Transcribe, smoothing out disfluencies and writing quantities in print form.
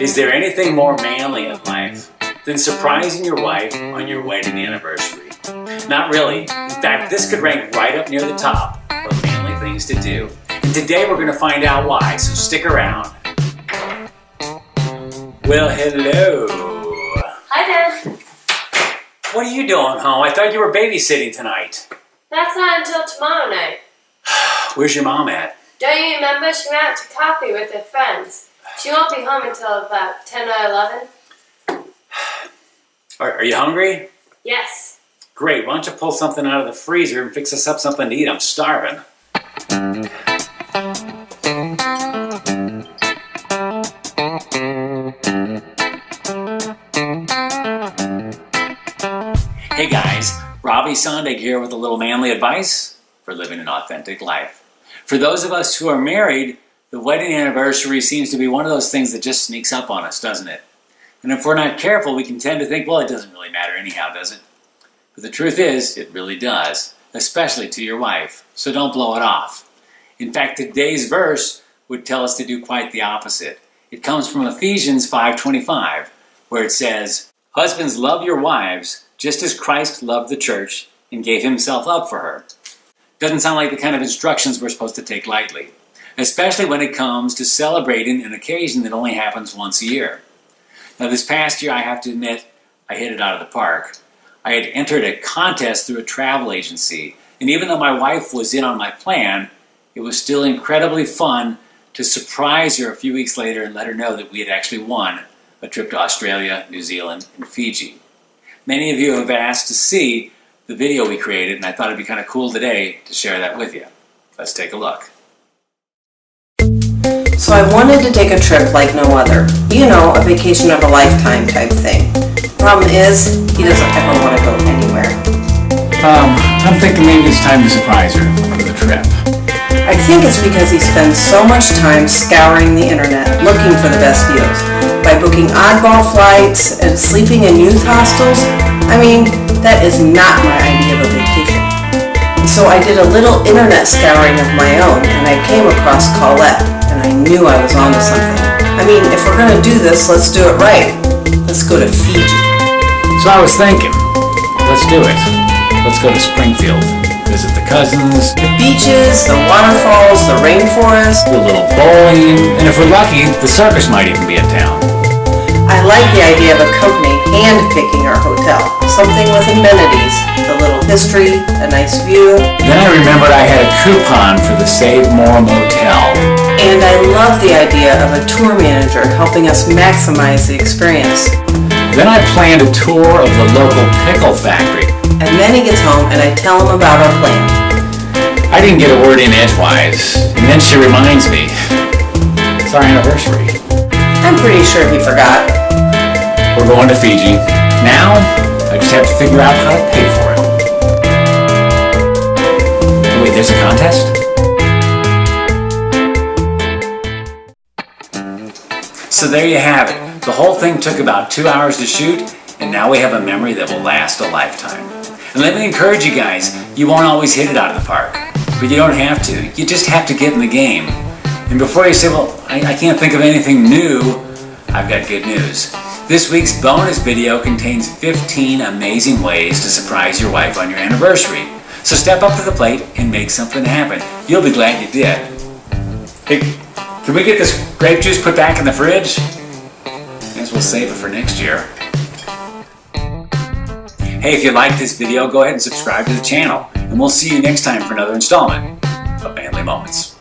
Is there anything more manly in life than surprising your wife on your wedding anniversary? Not really. In fact, this could rank right up near the top of manly things to do. And today we're going to find out why, so stick around. Well, hello. Hi, Dad. What are you doing home? I thought you were babysitting tonight. That's not until tomorrow night. Where's your mom at? Don't you remember? She went out to coffee with her friends. She won't be home until about 10 or 11. Are you hungry? Yes. Great. Why don't you pull something out of the freezer and fix us up something to eat? I'm starving. Hey guys, Robbie Sondag here with a little manly advice for living an authentic life. For those of us who are married, the wedding anniversary seems to be one of those things that just sneaks up on us, doesn't it? And if we're not careful, we can tend to think, well, it doesn't really matter anyhow, does it? But the truth is, it really does, especially to your wife, so don't blow it off. In fact, today's verse would tell us to do quite the opposite. It comes from Ephesians 5:25, where it says, "Husbands, love your wives, just as Christ loved the church and gave himself up for her." Doesn't sound like the kind of instructions we're supposed to take lightly, especially when it comes to celebrating an occasion that only happens once a year. Now this past year, I have to admit, I hit it out of the park. I had entered a contest through a travel agency, and even though my wife was in on my plan, it was still incredibly fun to surprise her a few weeks later and let her know that we had actually won a trip to Australia, New Zealand, and Fiji. Many of you have asked to see the video we created, and I thought it'd be kind of cool today to share that with you. Let's take a look. So I wanted to take a trip like no other. You know, a vacation of a lifetime type thing. Problem is, he doesn't ever want to go anywhere. I'm thinking maybe it's time to surprise her with a trip. I think it's because he spends so much time scouring the internet looking for the best deals. By booking oddball flights and sleeping in youth hostels, I mean, that is not my idea of a vacation. So I did a little internet scouring of my own, and I came across Colette, and I knew I was onto something. I mean, if we're going to do this, let's do it right. Let's go to Fiji. So I was thinking, let's do it. Let's go to Springfield, visit the cousins, The beaches, the waterfalls, the rainforest. do a little bowling, and if we're lucky, the circus might even be in town. I like the idea of a company hand-picking our hotel. Something with amenities, a little history, a nice view. Then I remembered I had a coupon for the Save More Motel. And I love the idea of a tour manager helping us maximize the experience. Then I planned a tour of the local pickle factory. And then he gets home and I tell him about our plan. I didn't get a word in edgewise, and then she reminds me, it's our anniversary. I'm pretty sure he forgot. We're going to Fiji. Now, I just have to figure out how to pay for it. Oh, wait, there's a contest? So there you have it. The whole thing took about 2 hours to shoot, and now we have a memory that will last a lifetime. And let me encourage you guys, you won't always hit it out of the park, but you don't have to. You just have to get in the game. And before you say, well, I can't think of anything new, I've got good news. This week's bonus video contains 15 amazing ways to surprise your wife on your anniversary. So step up to the plate and make something happen. You'll be glad you did. Hey, can we get this grape juice put back in the fridge? Guess we'll save it for next year. Hey, if you liked this video, go ahead and subscribe to the channel, and we'll see you next time for another installment of Manly Moments.